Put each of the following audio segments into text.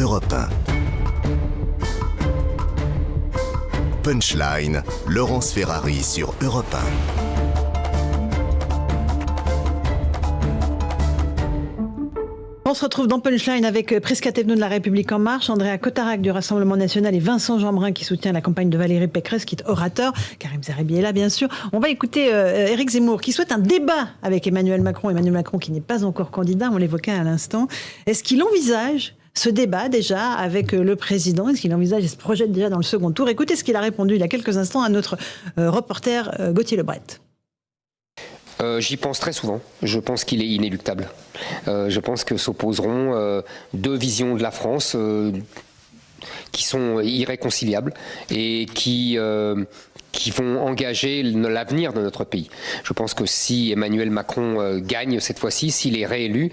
Europe 1. Punchline, Laurence Ferrari sur Europe 1. On se retrouve dans Punchline avec Prisca Thévenot de La République En Marche, Andrea Cotarac du Rassemblement National et Vincent Jeanbrun qui soutient la campagne de Valérie Pécresse, qui est orateur. Karim Zeribi est là, bien sûr. On va écouter Éric Zemmour qui souhaite un débat avec Emmanuel Macron. Emmanuel Macron qui n'est pas encore candidat, on l'évoquait à l'instant. Est-ce qu'il envisage ce débat déjà avec le président? Est-ce qu'il envisage et se projette déjà dans le second tour? Écoutez ce qu'il a répondu il y a quelques instants à notre reporter Gauthier Lebret. J'y pense très souvent. Je pense qu'il est inéluctable. Je pense que s'opposeront deux visions de la France qui sont irréconciliables et qui vont engager l'avenir de notre pays. Je pense que si Emmanuel Macron gagne cette fois-ci, s'il est réélu,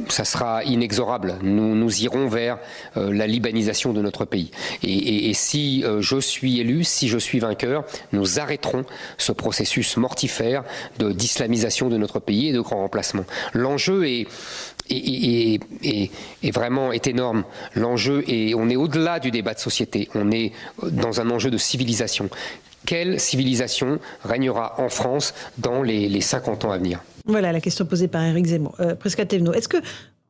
ça sera inexorable. Nous irons vers la libanisation de notre pays. Et si je suis élu, si je suis vainqueur, nous arrêterons ce processus mortifère d'islamisation de notre pays et de grand remplacement. L'enjeu est vraiment énorme. L'enjeu est, on est au-delà du débat de société. On est dans un enjeu de civilisation. Quelle civilisation régnera en France dans les 50 ans à venir? Voilà la question posée par Éric Zemmour. Prisca Thévenot, est-ce que,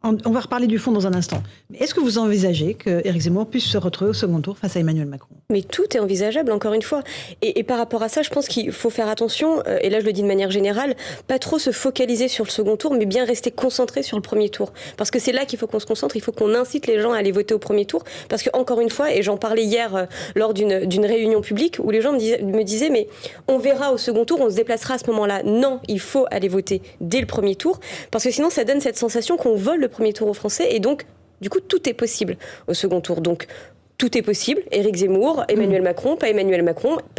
on va reparler du fond dans un instant, mais est-ce que vous envisagez que Éric Zemmour puisse se retrouver au second tour face à Emmanuel Macron? Mais tout est envisageable, encore une fois. Et par rapport à ça, je pense qu'il faut faire attention, et là je le dis de manière générale, pas trop se focaliser sur le second tour, mais bien rester concentré sur le premier tour. Parce que c'est là qu'il faut qu'on se concentre, il faut qu'on incite les gens à aller voter au premier tour. Parce que, encore une fois, et j'en parlais hier lors d'une réunion publique, où les gens me disaient, mais on verra au second tour, on se déplacera à ce moment-là. Non, il faut aller voter dès le premier tour, parce que sinon ça donne cette sensation qu'on vole le premier tour aux Français, et donc, du coup, tout est possible au second tour. Donc, tout est possible. Éric Zemmour, Emmanuel Macron, pas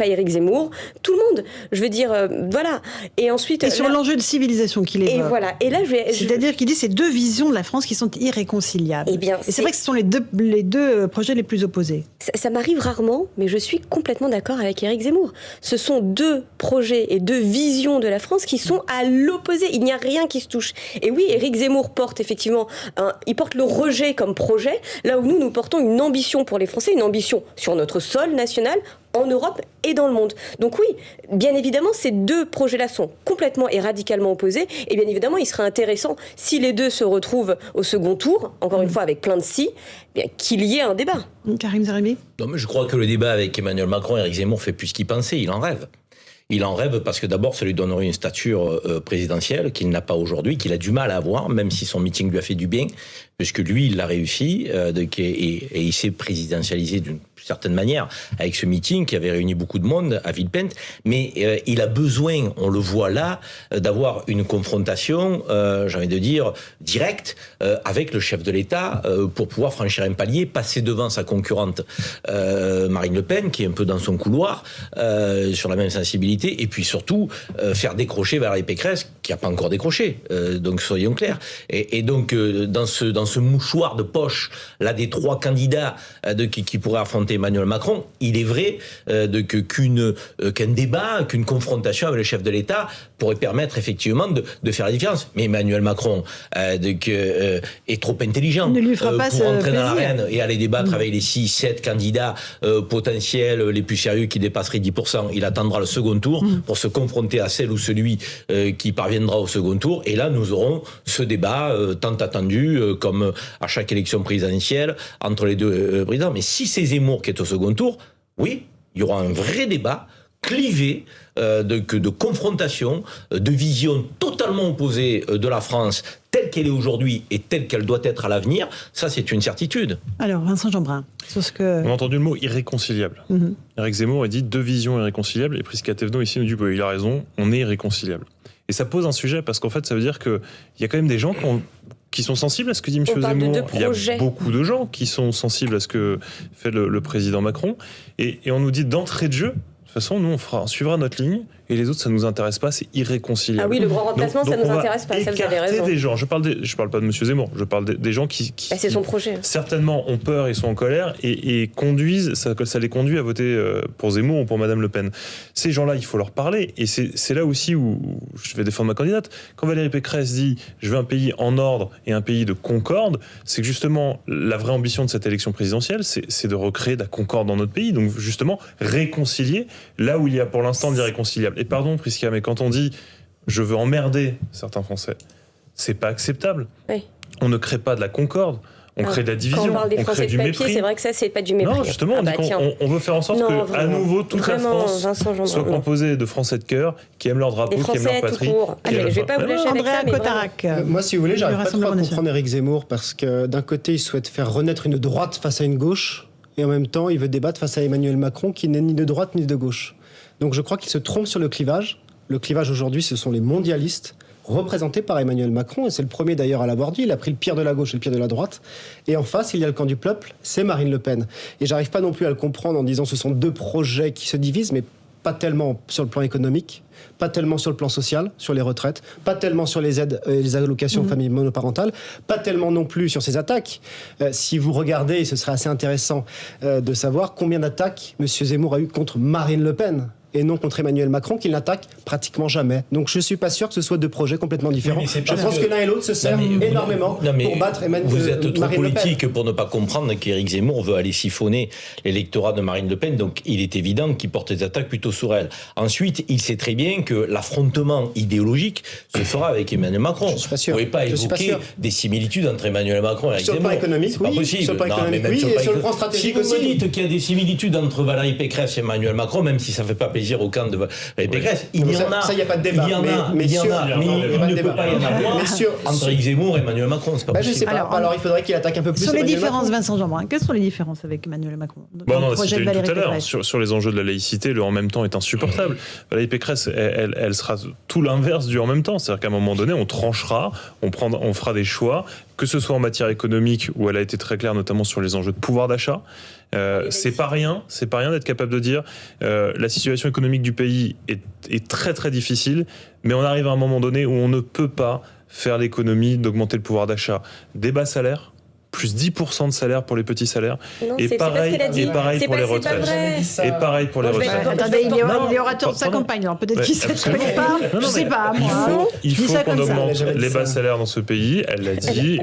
Éric Zemmour, tout le monde. Je veux dire, voilà. Et ensuite... Et sur l'enjeu de civilisation qu'il évoque. Et voilà. Et là, c'est-à-dire qu'il dit ces deux visions de la France qui sont irréconciliables. Eh bien, et c'est vrai que ce sont les deux projets les plus opposés. Ça m'arrive rarement, mais je suis complètement d'accord avec Éric Zemmour. Ce sont deux projets et deux visions de la France qui sont à l'opposé. Il n'y a rien qui se touche. Et oui, Éric Zemmour porte effectivement... il porte le rejet comme projet, là où nous portons une ambition pour les Français, une ambition sur notre sol national, en Europe et dans le monde. Donc oui, bien évidemment, ces deux projets-là sont complètement et radicalement opposés. Et bien évidemment, il serait intéressant, si les deux se retrouvent au second tour, encore une fois avec plein de si, bien qu'il y ait un débat. Karim Zeribi ? Non, mais je crois que le débat avec Emmanuel Macron et Éric Zemmour fait plus ce qu'il pensait, il en rêve. Il en rêve parce que d'abord, ça lui donnerait une stature présidentielle qu'il n'a pas aujourd'hui, qu'il a du mal à avoir, même si son meeting lui a fait du bien, puisque lui, il l'a réussi, et il s'est présidentialisé d'une certaine manière avec ce meeting qui avait réuni beaucoup de monde à Villepinte. Mais il a besoin, on le voit là, d'avoir une confrontation, j'ai envie de dire, directe avec le chef de l'État pour pouvoir franchir un palier, passer devant sa concurrente Marine Le Pen, qui est un peu dans son couloir, sur la même sensibilité, et puis surtout faire décrocher Valérie Pécresse, qui n'a pas encore décroché, donc soyons clairs. Et donc dans ce mouchoir de poche là des trois candidats qui pourraient affronter Emmanuel Macron, il est vrai qu'un débat, qu'une confrontation avec le chef de l'État pourrait permettre effectivement de faire la différence. Mais Emmanuel Macron est trop intelligent pour entrer dans l'arène et aller débattre avec les 6-7 candidats potentiels les plus sérieux qui dépasseraient 10%. Il attendra le second tour pour se confronter à celle ou celui qui parviendra au second tour. Et là, nous aurons ce débat tant attendu comme à chaque élection présidentielle entre les deux présidents. Mais si c'est Zemmour qui est au second tour, oui, il y aura un vrai débat clivé de confrontation, de vision totalement opposée de la France telle qu'elle est aujourd'hui et telle qu'elle doit être à l'avenir. Ça, c'est une certitude. Alors, Vincent Jeanbrun, sur ce que... On a entendu le mot irréconciliable. Éric Zemmour a dit deux visions irréconciliables, et Prisca Thévenot ici nous dit il a raison, on est irréconciliable. Et ça pose un sujet parce qu'en fait, ça veut dire qu'il y a quand même des gens qui sont sensibles à ce que dit M. Zemmour. Il y a beaucoup de gens qui sont sensibles à ce que fait le président Macron. Et on nous dit d'entrée de jeu, de toute façon, nous, on suivra notre ligne et les autres, ça nous intéresse pas, c'est irréconciliable. Ah oui, le grand remplacement, donc ça nous on va intéresse pas, ça vous avez raison. des gens, je parle pas de M. Zemmour, je parle des gens qui c'est son projet. Certainement ont peur et sont en colère et conduisent, ça les conduit à voter pour Zemmour ou pour Madame Le Pen. Ces gens-là, il faut leur parler, et c'est là aussi où je vais défendre ma candidate. Quand Valérie Pécresse dit « je veux un pays en ordre et un pays de concorde », c'est que justement, la vraie ambition de cette élection présidentielle, c'est de recréer de la concorde dans notre pays, donc justement, réconcilier là où il y a pour l'instant d'irréconciliable. Et pardon, Prisca, mais quand on dit « je veux emmerder certains Français », c'est pas acceptable. Oui. On ne crée pas de la concorde. On crée de la division, quand on parle des on Français crée du de papier, mépris. C'est vrai que ça, c'est pas du mépris. Non, justement, on veut faire en sorte que, à nouveau, toute la France soit composée de Français de cœur, qui aiment leur drapeau, qui aiment leur patrie. Je vais pas vous lâcher avec ça, mais Cotarac. Moi, si vous voulez, j'arrive pas trop à comprendre Éric Zemmour, parce que d'un côté, il souhaite faire renaître une droite face à une gauche, et en même temps, il veut débattre face à Emmanuel Macron, qui n'est ni de droite ni de gauche. Donc je crois qu'il se trompe sur le clivage. Le clivage aujourd'hui, ce sont les mondialistes, représenté par Emmanuel Macron, et c'est le premier d'ailleurs à l'avoir dit, il a pris le pire de la gauche et le pire de la droite, et en face il y a le camp du peuple, c'est Marine Le Pen. Et j'arrive pas non plus à le comprendre en disant ce sont deux projets qui se divisent, mais pas tellement sur le plan économique, pas tellement sur le plan social, sur les retraites, pas tellement sur les aides et les allocations aux familles monoparentales, pas tellement non plus sur ces attaques. Si vous regardez, ce serait assez intéressant de savoir combien d'attaques M. Zemmour a eu contre Marine Le Pen, et non contre Emmanuel Macron, qu'il n'attaque pratiquement jamais. Donc je ne suis pas sûr que ce soit deux projets complètement différents. Je pense que l'un et l'autre se servent énormément pour battre Emmanuel Macron. Vous êtes trop politique pour ne pas comprendre qu'Éric Zemmour veut aller siphonner l'électorat de Marine Le Pen, donc il est évident qu'il porte des attaques plutôt sur elle. Ensuite, il sait très bien que l'affrontement idéologique se fera avec Emmanuel Macron. Je suis pas sûr. Vous ne pouvez pas évoquer des similitudes entre Emmanuel Macron et Éric Zemmour. Sur le plan économique, c'est pas possible. Sur le plan économique, oui, et sur le plan stratégique aussi. Si vous me dites qu'il y a des similitudes entre Valérie Pécresse et Emmanuel Macron, même si ça ne fait pas plaisir au camp de Valérie Pécresse, il y en a. Ça, il n'y a pas de débat. Il y en a, mais il ne peut pas y en avoir entre Éric Zemmour et Emmanuel Macron. C'est pas possible. Je sais pas. Alors il faudrait qu'il attaque un peu plus. Sur les différences, Vincent Jeanbrun, quelles sont les différences avec Emmanuel Macron? Non, c'était tout à l'heure. Sur les enjeux de la laïcité, le en même temps est insupportable. Valérie Pécresse, elle sera tout l'inverse du en même temps. C'est-à-dire qu'à un moment donné, on tranchera, on fera des choix, que ce soit en matière économique, où elle a été très claire, notamment sur les enjeux de pouvoir d'achat. C'est pas rien d'être capable de dire la situation économique du pays est très très difficile, mais on arrive à un moment donné où on ne peut pas faire l'économie d'augmenter le pouvoir d'achat. Des bas salaires, plus 10% de salaire pour les petits salaires, et pareil pour les retraites. Et pareil pour les retraites. Attendez, il est orateur de sa campagne, alors peut-être qu'il sait de quoi il parle. Je sais pas, moi. Il faut qu'on augmente les bas salaires dans ce pays, elle l'a dit,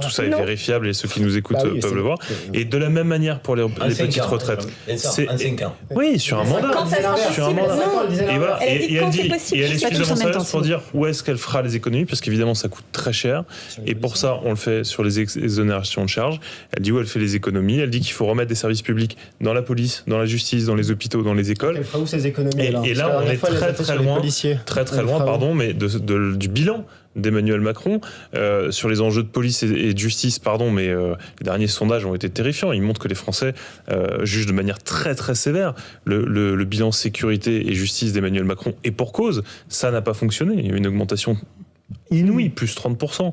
tout ça est vérifiable et ceux qui nous écoutent peuvent le voir. Et de la même manière pour les petites retraites. C'est en 5 ans. Oui, sur un mandat. Sur un mandat. Et voilà. Et elle dit, et elle est suffisamment sérieuse pour dire où est-ce qu'elle fera les économies, parce qu'évidemment ça coûte très cher. Et pour ça, on le fait sur les exonérations de charges. Elle dit où elle fait les économies. Elle dit qu'il faut remettre des services publics dans la police, dans la justice, dans les hôpitaux, dans les écoles. Elle fera où ces économies et là, on est très loin, mais du bilan d'Emmanuel Macron sur les enjeux de police et de justice, mais les derniers sondages ont été terrifiants. Ils montrent que les Français jugent de manière très très sévère le bilan sécurité et justice d'Emmanuel Macron, et pour cause, ça n'a pas fonctionné. Il y a eu une augmentation inouïe, plus 30%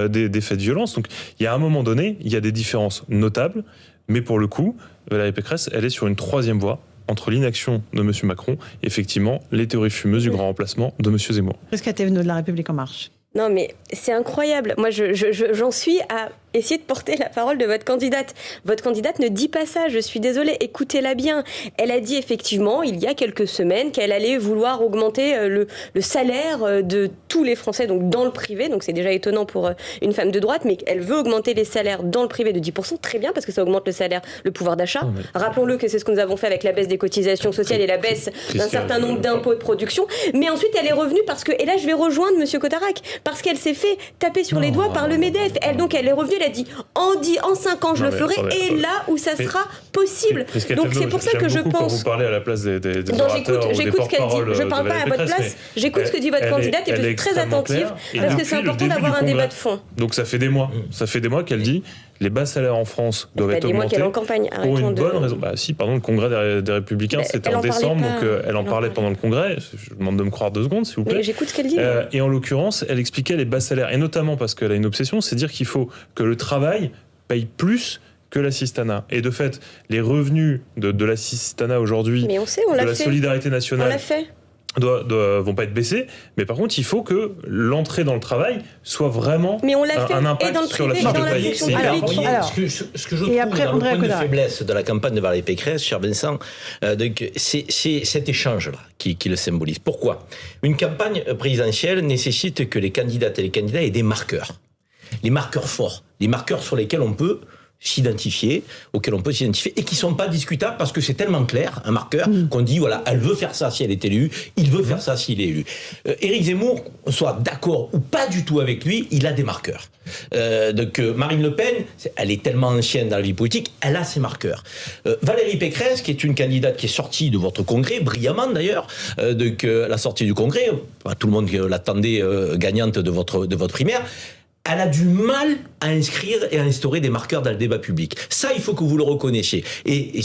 des faits de violence. Donc il y a un moment donné, il y a des différences notables, mais pour le coup, Valérie Pécresse, elle est sur une troisième voie entre l'inaction de M. Macron et effectivement les théories fumeuses du grand remplacement de M. Zemmour. Prisca Thévenot de La République En Marche. Non mais c'est incroyable. Moi j'en suis à essayer de porter la parole de votre candidate. Votre candidate ne dit pas ça, je suis désolée, écoutez-la bien. Elle a dit effectivement, il y a quelques semaines, qu'elle allait vouloir augmenter le salaire de tous les Français, donc dans le privé, donc c'est déjà étonnant pour une femme de droite, mais elle veut augmenter les salaires dans le privé de 10%, très bien, parce que ça augmente le salaire, le pouvoir d'achat. Rappelons-le que c'est ce que nous avons fait avec la baisse des cotisations sociales et la baisse d'un certain nombre d'impôts de production. Mais ensuite, elle est revenue parce que, et là je vais rejoindre M. Cotarac, parce qu'elle s'est fait taper sur les doigts par le MEDEF. Donc elle est revenue, elle a dit en 5 ans je le ferai, et là où ça sera possible. Donc c'est pour ça que je pense. Vous parlez à la place des orateurs, j'écoute ce qu'elle dit. Je ne parle pas à votre place. J'écoute ce que dit votre candidate et je suis très attentive parce que c'est important d'avoir un débat de fond. Donc ça fait des mois qu'elle dit les bas salaires en France doivent être augmentés pour une bonne raison. Le congrès des Républicains, c'était en décembre, donc elle en parlait pendant le congrès. Je demande de me croire 2 secondes, s'il vous plaît. J'écoute ce qu'elle dit. Et en l'occurrence, elle expliquait les bas salaires, et notamment parce qu'elle a une obsession, c'est dire qu'il faut que le travail paye plus que l'assistanat. Et de fait, les revenus de l'assistanat aujourd'hui, mais on sait, on de l'a la fait. solidarité nationale, on l'a fait. vont pas être baissés, mais par contre, il faut que l'entrée dans le travail soit vraiment mais on l'a fait un impact et dans le sur la privé, fiche et de dans la paye. fonction C'est publique. Ce que je trouve après, dans le Andrea point de Codarac. faiblesse de la campagne de Valérie Pécresse, cher Vincent, c'est cet échange-là qui le symbolise. Pourquoi ? Une campagne présidentielle nécessite que les candidates et les candidats aient des marqueurs. Les marqueurs forts, les marqueurs sur lesquels on peut s'identifier, auxquels on peut s'identifier, et qui sont pas discutables parce que c'est tellement clair, un marqueur, qu'on dit, voilà, elle veut faire ça si elle est élue, il veut faire ça s'il est élu. Éric Zemmour, soit d'accord ou pas du tout avec lui, il a des marqueurs. Marine Le Pen, elle est tellement ancienne dans la vie politique, elle a ses marqueurs. Valérie Pécresse, qui est une candidate qui est sortie de votre congrès, brillamment d'ailleurs, la sortie du congrès, tout le monde l'attendait gagnante de votre primaire, elle a du mal à inscrire et à instaurer des marqueurs dans le débat public. Ça, il faut que vous le reconnaissiez. Et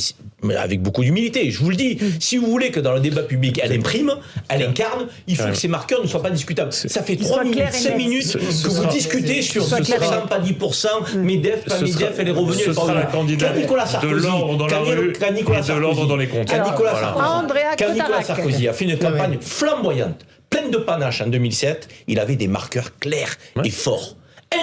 avec beaucoup d'humilité, je vous le dis, si vous voulez que dans le débat public, elle imprime, elle incarne, il faut que ces marqueurs ne soient pas discutables. Ça fait 3 minutes, 5 minutes que vous discutez sur 10%, pas 10%, MEDEF, pas MEDEF, et les revenus. Ce sera la candidate de l'ordre dans la rue et de l'ordre dans les comptes. Andrea Nicolas Sarkozy a fait une campagne flamboyante, pleine de panache en 2007, il avait des marqueurs clairs et forts.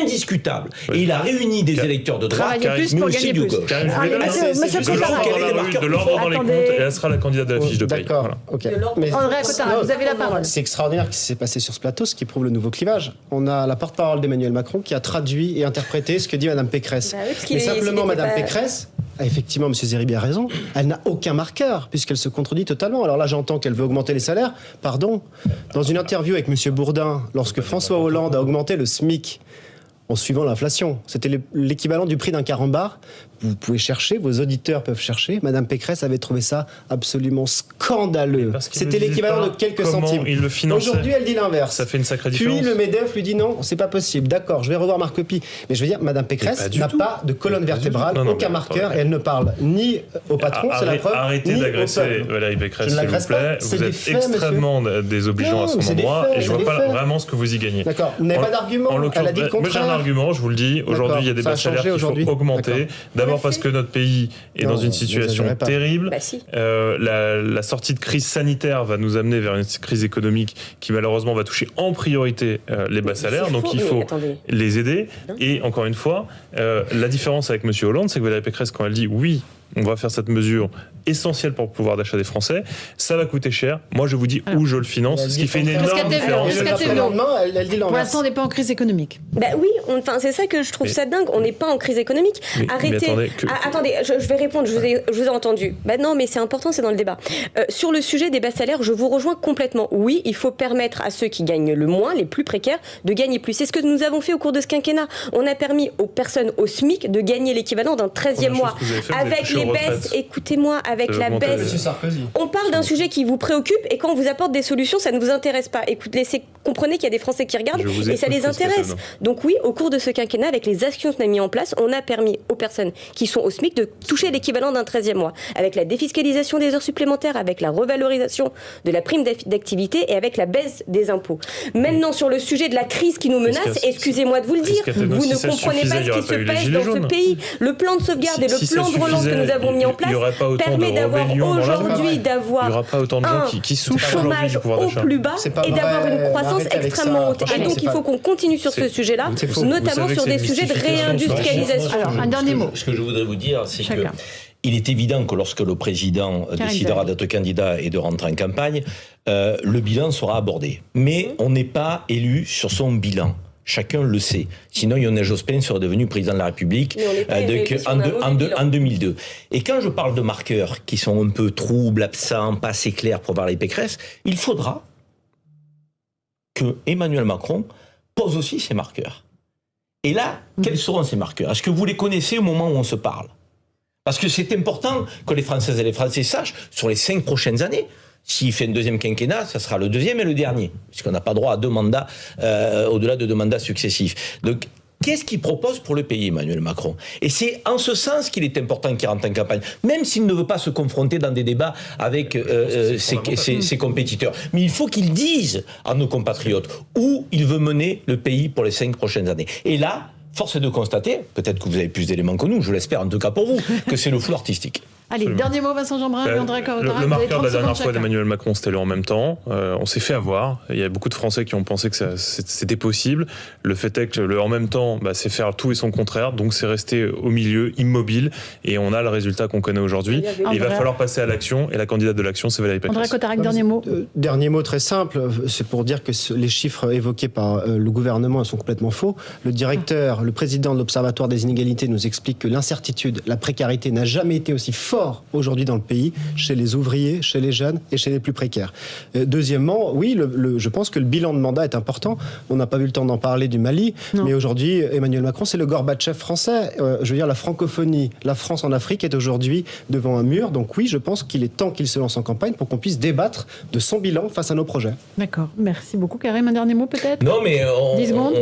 Indiscutable. Oui. Et il a réuni des électeurs de droite, mais aussi de gauche. De l'ordre dans les comptes, et elle sera la candidate de la fiche de paye. D'accord, ok. Andrea Codarac, vous avez la parole. C'est extraordinaire ce qui s'est passé sur ce plateau, ce qui prouve le nouveau clivage. On a la porte-parole d'Emmanuel Macron qui a traduit et interprété ce que dit Mme Pécresse. Mais simplement, Mme Pécresse, effectivement, M. Zeribi a raison, elle n'a aucun marqueur, puisqu'elle se contredit totalement. Alors là, j'entends qu'elle veut augmenter les salaires. Pardon, dans une interview avec M. Bourdin, lorsque François Hollande a augmenté le SMIC, en suivant l'inflation. C'était l'équivalent du prix d'un carambar. Vous pouvez chercher, vos auditeurs peuvent chercher. Madame Pécresse avait trouvé ça absolument scandaleux. C'était l'équivalent de quelques centimes. Aujourd'hui, elle dit l'inverse. Ça fait une sacrée différence. Puis le MEDEF lui dit non, c'est pas possible. D'accord, je vais revoir ma copie. Mais je veux dire, Madame Pécresse n'a pas de colonne vertébrale, aucun marqueur, et elle ne parle ni au patron, c'est la preuve. Arrêtez d'agresser Valérie Pécresse, s'il vous plaît. Vous êtes extrêmement désobligeant à son endroit, et je vois pas vraiment ce que vous y gagnez. D'accord, vous n'avez pas d'argument. Elle a dit le contraire. Moi, j'ai un argument, je vous le dis. Aujourd'hui, il y a des bas salaires qu'il faut augmenter. D'abord parce que notre pays est dans une situation terrible. La sortie de crise sanitaire va nous amener vers une crise économique qui malheureusement va toucher en priorité les bas salaires. Donc il faut les aider. Et encore une fois, la différence avec M. Hollande, c'est que Valérie Pécresse, quand elle dit oui, on va faire cette mesure essentielle pour le pouvoir d'achat des Français, ça va coûter cher. Moi, je vous dis où je le finance, ce qui fait une énorme différence. Elle dit pour l'instant, on n'est pas en crise économique. Oui, c'est ça que je trouve ça dingue. On n'est pas en crise économique. Arrêtez. Attendez, je vais répondre. Je vous ai entendu. Non, mais c'est important, c'est dans le débat. Sur le sujet des bas salaires, je vous rejoins complètement. Oui, il faut permettre à ceux qui gagnent le moins, les plus précaires, de gagner plus. C'est ce que nous avons fait au cours de ce quinquennat. On a permis aux personnes au SMIC de gagner l'équivalent d'un 13e mois. Avec les baisses, écoutez-moi, avec la baisse. On parle d'un sujet qui vous préoccupe et quand on vous apporte des solutions, ça ne vous intéresse pas. Écoutez, comprenez qu'il y a des Français qui regardent et ça les intéresse. Donc oui, au cours de ce quinquennat, avec les actions qu'on a mis en place, on a permis aux personnes qui sont au SMIC de toucher l'équivalent d'un 13e mois. Avec la défiscalisation des heures supplémentaires, avec la revalorisation de la prime d'activité et avec la baisse des impôts. Maintenant, sur le sujet de la crise qui nous menace, excusez-moi de vous le dire, vous ne comprenez pas ce qui se passe dans ce pays. Le plan de sauvegarde et le plan de relance que nous avons mis en place permet d'avoir aujourd'hui un chômage au plus bas et d'avoir une croissance extrêmement haute. Et donc il faut qu'on continue sur ce sujet-là, notamment sur des sujets de réindustrialisation. Alors, un dernier mot. Ce que je voudrais vous dire, c'est que il est évident que lorsque le président décidera d'être candidat et de rentrer en campagne, le bilan sera abordé. Mais on n'est pas élu sur son bilan. Chacun le sait. Sinon, Lionel Jospin serait devenu président de la République en 2002. Et quand je parle de marqueurs qui sont un peu troubles, absents, pas assez clairs pour Valérie Pécresse, il faudra que Emmanuel Macron pose aussi ses marqueurs. Et là, quels seront ces marqueurs? Est-ce que vous les connaissez au moment où on se parle? Parce que c'est important que les Françaises et les Français sachent, sur les 5 prochaines années, s'il fait un deuxième quinquennat, ça sera le deuxième et le dernier, puisqu'on n'a pas droit à 2 mandats, au-delà de 2 mandats successifs. Donc, qu'est-ce qu'il propose pour le pays, Emmanuel Macron? Et c'est en ce sens qu'il est important qu'il rentre en campagne, même s'il ne veut pas se confronter dans des débats avec ses compétiteurs. Mais il faut qu'il dise à nos compatriotes où il veut mener le pays pour les 5 prochaines années. Et là, force est de constater, peut-être que vous avez plus d'éléments que nous, je l'espère en tout cas pour vous, que c'est le flou artistique. Allez, dernier mot, Vincent Jeanbrun et André Cotarac. Le marqueur de la dernière fois d'Emmanuel Macron, c'était le en même temps. On s'est fait avoir. Il y a beaucoup de Français qui ont pensé que c'était possible. Le fait est que le en même temps, c'est faire tout et son contraire. Donc c'est rester au milieu, immobile. Et on a le résultat qu'on connaît aujourd'hui. Il va falloir passer à l'action. Et la candidate de l'action, c'est Valérie Pécresse. André Cotarac, dernier mot. Dernier mot très simple. C'est pour dire que les chiffres évoqués par le gouvernement sont complètement faux. Le directeur, le président de l'Observatoire des inégalités nous explique que l'incertitude, la précarité n'a jamais été aussi fort aujourd'hui dans le pays, chez les ouvriers, chez les jeunes et chez les plus précaires. Deuxièmement, oui, je pense que le bilan de mandat est important. On n'a pas eu le temps d'en parler du Mali, mais aujourd'hui, Emmanuel Macron, c'est le Gorbatchev français. Je veux dire, la francophonie, la France en Afrique est aujourd'hui devant un mur. Donc oui, je pense qu'il est temps qu'il se lance en campagne pour qu'on puisse débattre de son bilan face à nos projets. D'accord. Merci beaucoup. Karim, un dernier mot peut-être ? Non, mais 10 secondes.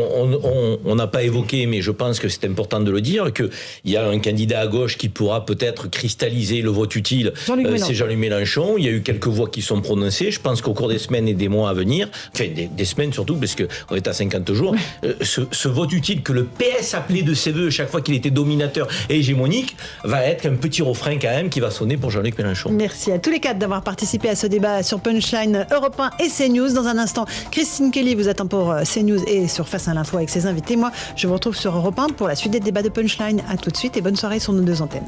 On n'a pas évoqué, mais je pense que c'est important de le dire, qu'il y a un candidat à gauche qui pourra peut-être cristalliser le vote utile, c'est Jean-Luc Mélenchon. Il y a eu quelques voix qui sont prononcées. Je pense qu'au cours des semaines et des mois à venir, enfin des semaines surtout, parce qu'on est à 50 jours, ce vote utile que le PS appelait de ses voeux chaque fois qu'il était dominateur et hégémonique, va être un petit refrain quand même qui va sonner pour Jean-Luc Mélenchon. Merci à tous les quatre d'avoir participé à ce débat sur Punchline, Europe 1 et CNews. Dans un instant, Christine Kelly vous attend pour CNews et sur Face à l'info avec ses invités. Moi, je vous retrouve sur Europe 1 pour la suite des débats de Punchline. À tout de suite et bonne soirée sur nos deux antennes.